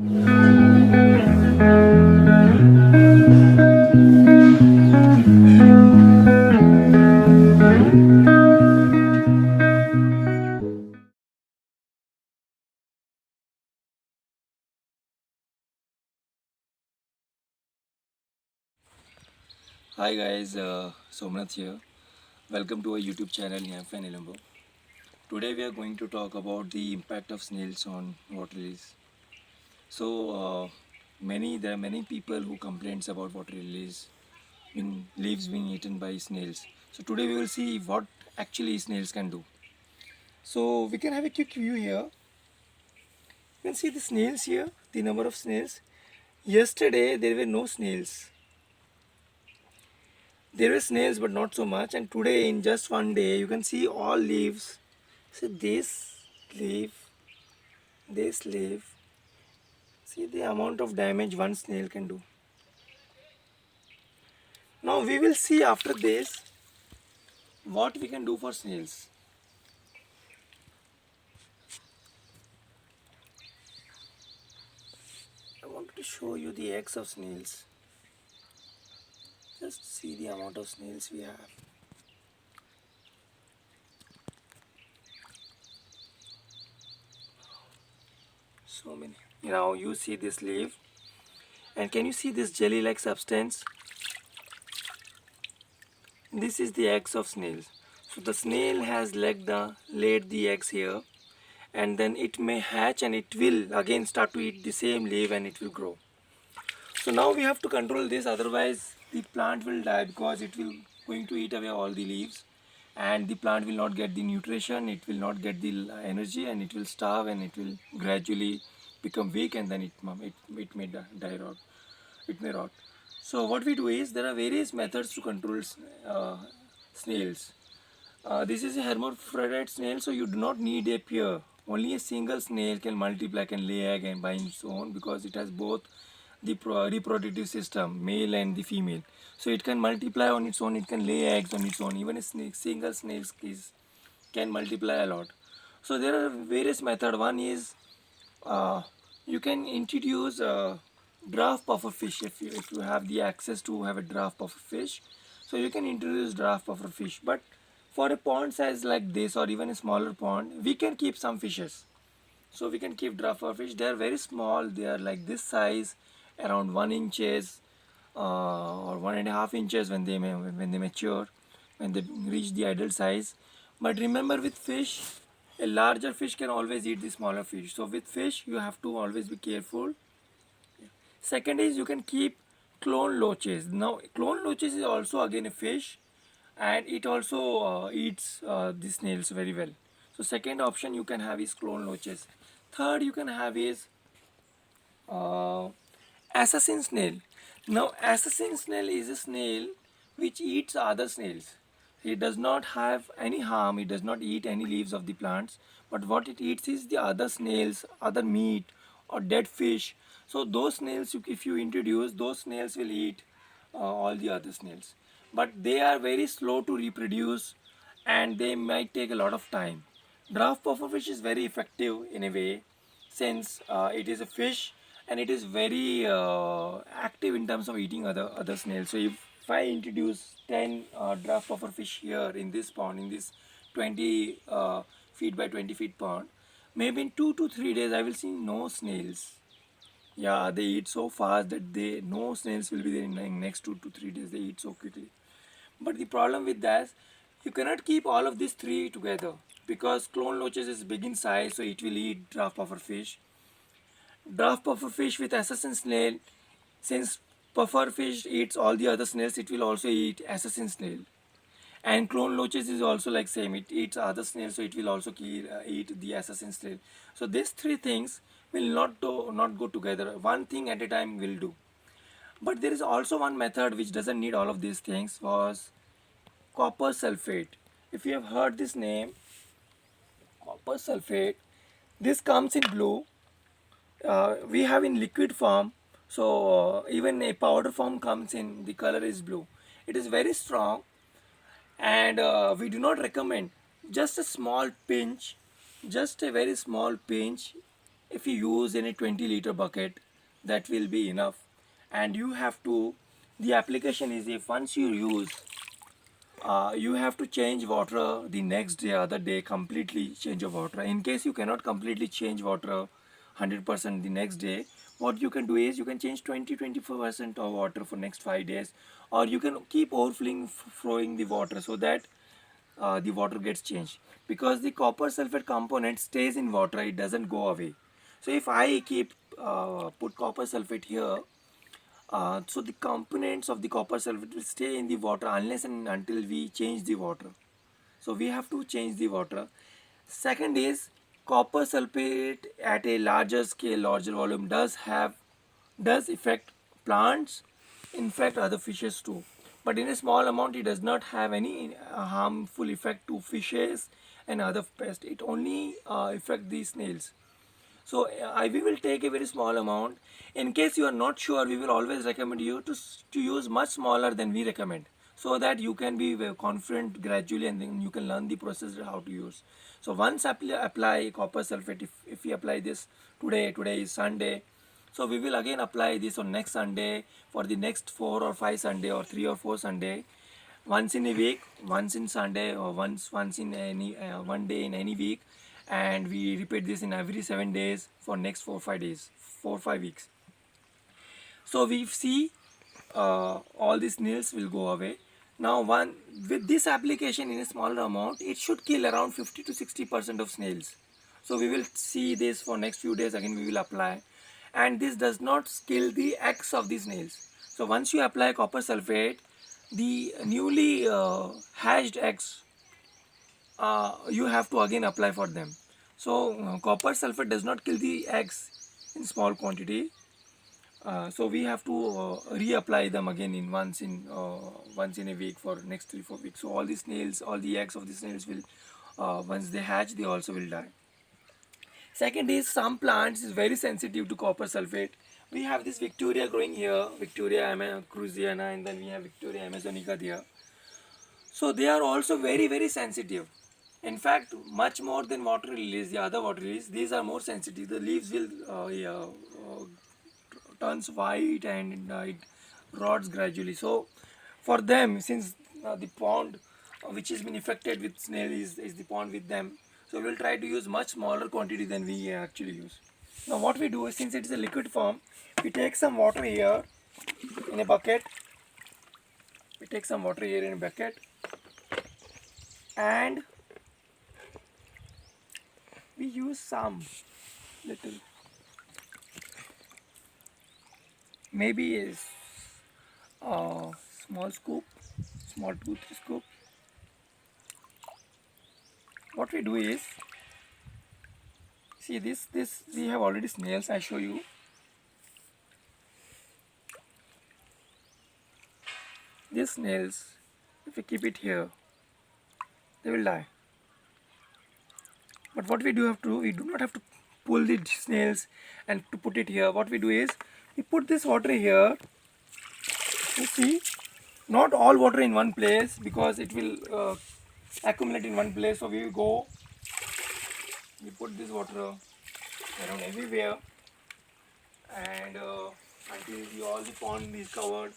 Hi guys, Somnath here. Welcome to our YouTube channel Nymph and Elambo. Today we are going to talk about the impact of snails on water lilies. So there are many people who complains about water lilies, leaves being eaten by snails. So today we will see what actually snails can do. So we can have a quick view here. You can see the snails here, the number of snails. Yesterday there were no snails. There were snails but not so much, and today in just one day you can see all leaves. So leaf, this leaf. See the amount of damage one snail can do. Now we will see after this what we can do for snails. I wanted to show you the eggs of snails. Just see the amount of snails we have. So many. Now you see this leaf, and can you see this jelly-like substance? This is the eggs of snails. So the snail has laid the eggs here, and then it may hatch and it will again start to eat the same leaf and it will grow. So now we have to control this, otherwise the plant will die because it will going to eat away all the leaves, and the plant will not get the nutrition, it will not get the energy, and it will starve and it will gradually become weak, and then it may die rot. It may rot. So what we do is there are various methods to control uh, snails. This is a hermaphrodite snail, so you do not need a pair. Only a single snail can multiply, can lay egg and by its own, because it has both the reproductive system, male and the female. So it can multiply on its own, it can lay eggs on its own. Even a single snail can multiply a lot. So there are various methods. One is uh, you can introduce draft puffer fish if you have the access to have a draft puffer fish. So you can introduce draft puffer fish, but for a pond size like this or even a smaller pond, we can keep some fishes. So we can keep draft puffer fish. They are very small, they are like this size, around 1 inches or 1.5 inches when they mature, when they reach the adult size. But remember, with fish, a larger fish can always eat the smaller fish. So with fish, you have to always be careful. Second is you can keep clone loaches. Now clone loaches is also again a fish, and it also eats the snails very well. So second option you can have is clone loaches. Third you can have is uh, assassin snail. Now assassin snail is a snail which eats other snails. It does not have any harm, it does not eat any leaves of the plants, but what it eats is the other snails, other meat or dead fish. So those snails, if you introduce, those snails will eat all the other snails. But they are very slow to reproduce and they might take a lot of time. Draft pufferfish is very effective in a way, since it is a fish and it is very active in terms of eating other snails. So if I introduce 10 draft pufferfish here in this pond, in this 20 feet by 20 feet pond, maybe in 2 to 3 days I will see no snails. Yeah, they eat so fast that they no snails will be there in the next 2 to 3 days. They eat so quickly. But the problem with that, you cannot keep all of these three together, because clone loaches is big in size, so it will eat draft puffer fish. Draft puffer fish with assassin snail, since puffer fish eats all the other snails, it will also eat assassin snail. And clone loaches is also like same, it eats other snails, so it will also eat the assassin snail. So these three things will not go together. One thing at a time will do. But there is also one method which doesn't need all of these things, was copper sulfate. If you have heard this name, copper sulfate, this comes in blue. We have in liquid form, so even a powder form comes in, the color is blue. It is very strong, and we do not recommend. Just a small pinch, just a very small pinch, if you use any 20-liter bucket, that will be enough. And you have to, the application is, if once you use, you have to change water the next day, other day, completely change of water. In case you cannot completely change water 100% the next day, what you can do is you can change 20-24% of water for next 5 days, or you can keep overflowing, flowing the water, so that the water gets changed, because the copper sulfate component stays in water, it doesn't go away. So if I keep put copper sulfate here, so the components of the copper sulfate will stay in the water unless and until we change the water. So we have to change the water. Second is, copper sulfate at a larger scale, larger volume does affect plants, in fact other fishes too. But in a small amount, it does not have any harmful effect to fishes and other pests. It only affect the snails. So we will take a very small amount. In case you are not sure, we will always recommend you to use much smaller than we recommend, so that you can be very confident gradually, and then you can learn the process how to use. So once apply copper sulfate, if we apply this today is Sunday, so we will again apply this on next Sunday, for the next 4 or 5 Sunday, or 3 or 4 Sunday, once in a week, once in Sunday, or once in any 1 day in any week, and we repeat this in every 7 days for next 4 5 days, 4 5 weeks. So we see all these nails will go away. Now, one with this application in a smaller amount, it should kill around 50 to 60% of snails. So we will see this for next few days. Again, we will apply, and this does not kill the eggs of the snails. So once you apply copper sulfate, the newly hatched eggs, you have to again apply for them. So copper sulfate does not kill the eggs in small quantity. So we have to reapply them again in once in a week for next 3 4 weeks. So all the snails, all the eggs of the snails will, once they hatch, they also will die. Second is, some plants is very sensitive to copper sulfate. We have this Victoria growing here, Victoria cruziana, and then we have Victoria amazonica there. So they are also very sensitive. In fact, much more than water lilies, the other water lilies, these are more sensitive. The leaves will yeah, turns white, and it rots gradually. So for them, since the pond which has been affected with snail is the pond with them, so we will try to use much smaller quantity than we actually use. Now what we do is, since it is a liquid form, we take some water here in a bucket. We take some water here in a bucket, and we use some little, maybe a small scoop, small tooth scoop. What we do is, see this we have already snails. I show you. These snails, if we keep it here, they will die. But what we do have to, we do not have to pull the snails and to put it here. What we do is, we put this water here. You see, not all water in one place, because it will accumulate in one place. So we will go, we put this water around everywhere, and until all the pond is covered.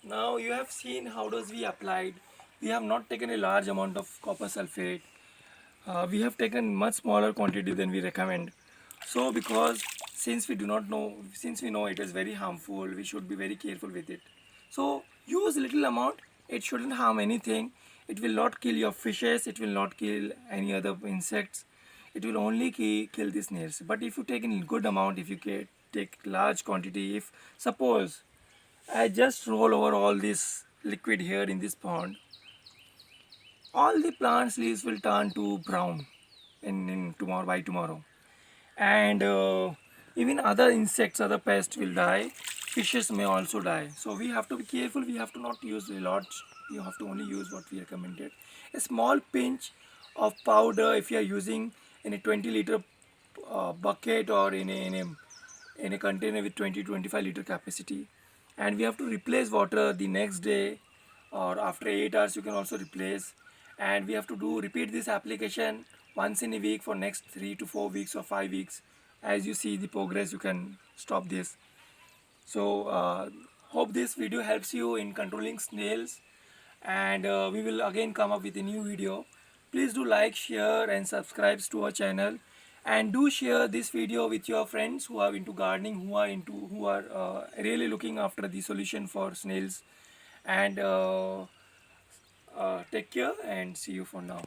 Now you have seen how does we applied. We have not taken a large amount of copper sulfate. We have taken much smaller quantity than we recommend. So because since we do not know, since we know it is very harmful, we should be very careful with it. So use little amount. It shouldn't harm anything. It will not kill your fishes. It will not kill any other insects. It will only kill the snails. But if you take in good amount, if you take large quantity, if suppose I just roll over all this liquid here in this pond, all the plants leaves will turn to brown in tomorrow, by tomorrow. And even other insects, other pests will die. Fishes may also die. So we have to be careful. We have to not use a lot. You have to only use what we recommended. A small pinch of powder if you are using in a 20-liter bucket, or in a container with 20-25 liter capacity. And we have to replace water the next day, or after 8 hours you can also replace. And we have to do repeat this application once in a week for next 3 to 4 weeks or 5 weeks. As you see the progress, you can stop this. So hope this video helps you in controlling snails, and we will again come up with a new video. Please do like, share and subscribe to our channel, and do share this video with your friends who are into gardening, who are really looking after the solution for snails. And take care and see you for now.